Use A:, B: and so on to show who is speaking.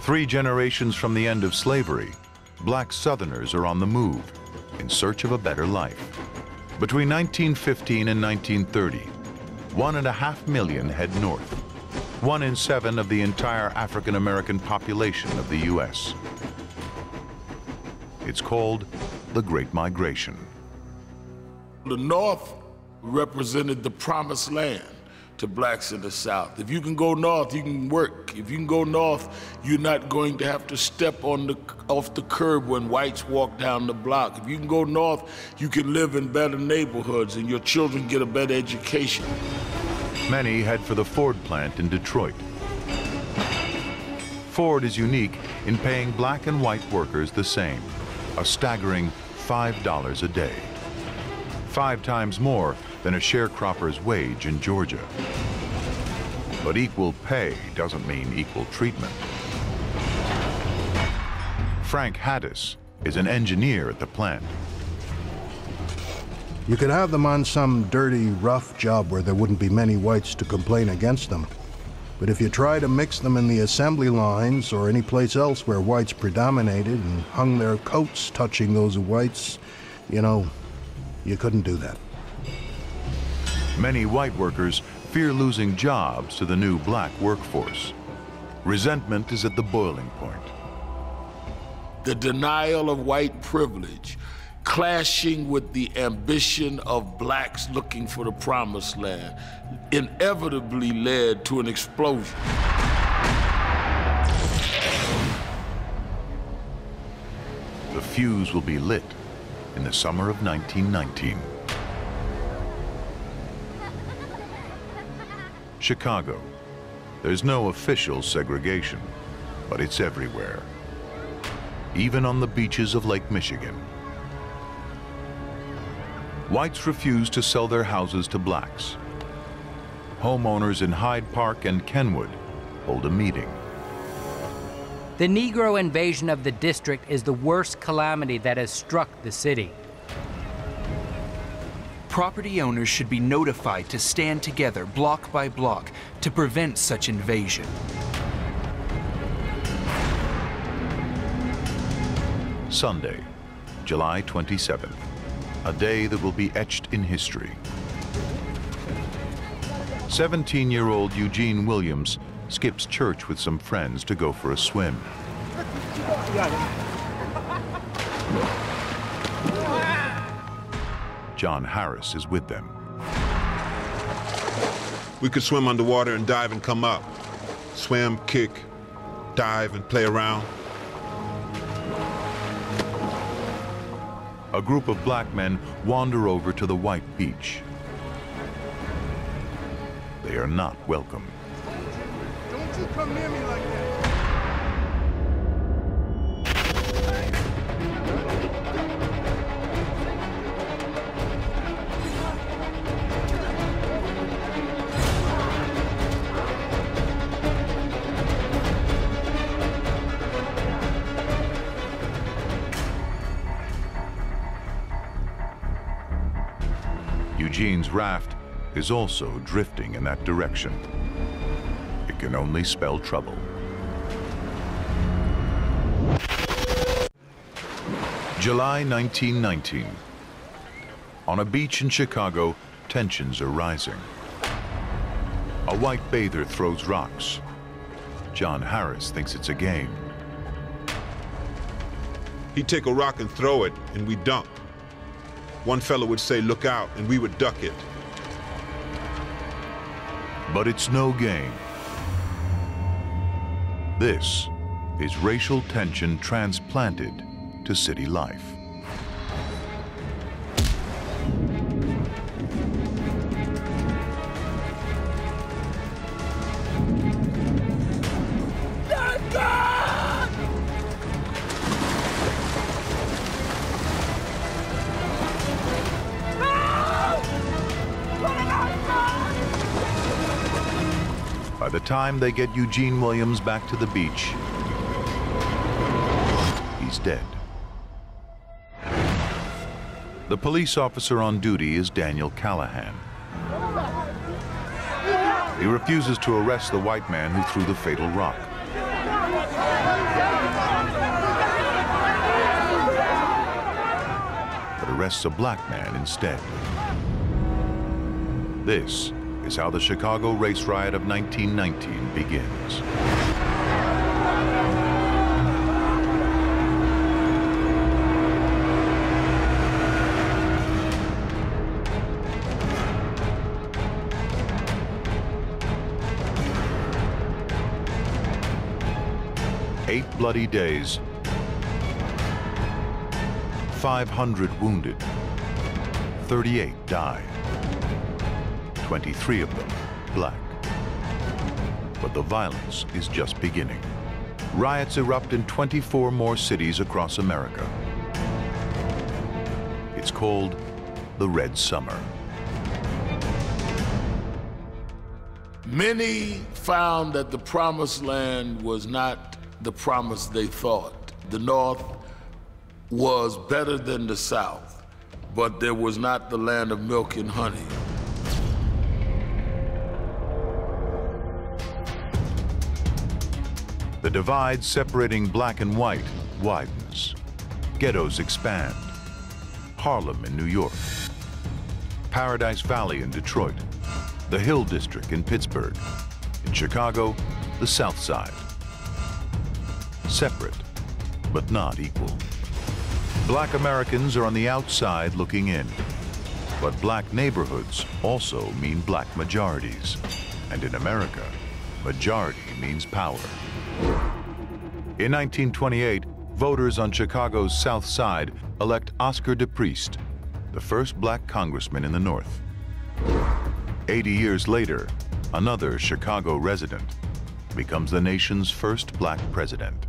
A: 3 generations from the end of slavery, black Southerners are on the move in search of a better life. Between 1915 and 1930, 1.5 million head north. 1 in 7 of the entire African American population of the U.S. It's called the Great Migration.
B: The North represented the promised land to blacks in the South. If you can go north, you can work. If you can go north, you're not going to have to step off the curb when whites walk down the block. If you can go north, you can live in better neighborhoods and your children get a better education.
A: Many head for the Ford plant in Detroit. Ford is unique in paying black and white workers the same, a staggering $5 a day. 5 times more than a sharecropper's wage in Georgia. But equal pay doesn't mean equal treatment. Frank Haddis is an engineer at the plant.
C: You could have them on some dirty, rough job where there wouldn't be many whites to complain against them. But if you try to mix them in the assembly lines or any place else where whites predominated and hung their coats touching those of whites, you know, you couldn't do that.
A: Many white workers fear losing jobs to the new black workforce. Resentment is at the boiling point.
B: The denial of white privilege, clashing with the ambition of blacks looking for the promised land, inevitably led to an explosion.
A: The fuse will be lit in the summer of 1919. Chicago. There's no official segregation, but it's everywhere. Even on the beaches of Lake Michigan. Whites refuse to sell their houses to blacks. Homeowners in Hyde Park and Kenwood hold a meeting.
D: The Negro invasion of the district is the worst calamity that has struck the city.
E: Property owners should be notified to stand together block by block to prevent such invasion.
A: Sunday, July 27th, a day that will be etched in history. 17-year-old Eugene Williams skips church with some friends to go for a swim. John Harris is with them.
F: We could swim underwater and dive and come up. Swim, kick, dive, and play around.
A: A group of black men wander over to the white beach. They are not welcome.
C: Don't you come near me like that.
A: Eugene's raft is also drifting in that direction. It can only spell trouble. July 1919. On a beach in Chicago, tensions are rising. A white bather throws rocks. John Harris thinks it's a game.
F: He'd take a rock and throw it, and we'd dunk. One fellow would say, "Look out," and we would duck it.
A: But it's no game. This is racial tension transplanted to city life. By the time they get Eugene Williams back to the beach, he's dead. The police officer on duty is Daniel Callahan. He refuses to arrest the white man who threw the fatal rock. arrests a black man instead. This is how the Chicago race riot of 1919 begins. Eight bloody days, 500 wounded, 38 died, 23 of them black. But the violence is just beginning. Riots erupt in 24 more cities across America. It's called the Red Summer.
B: Many found that the Promised Land was not the promise they thought. The North was better than the South, but there was not the land of milk and honey.
A: The divide separating black and white widens. Ghettos expand. Harlem in New York, Paradise Valley in Detroit, the Hill District in Pittsburgh, in Chicago, the South Side. Separate, but not equal. Black Americans are on the outside looking in, but black neighborhoods also mean black majorities. And in America, majority means power. In 1928, voters on Chicago's South Side elect Oscar DePriest, the first black congressman in the North. 80 years later, another Chicago resident becomes the nation's first black president.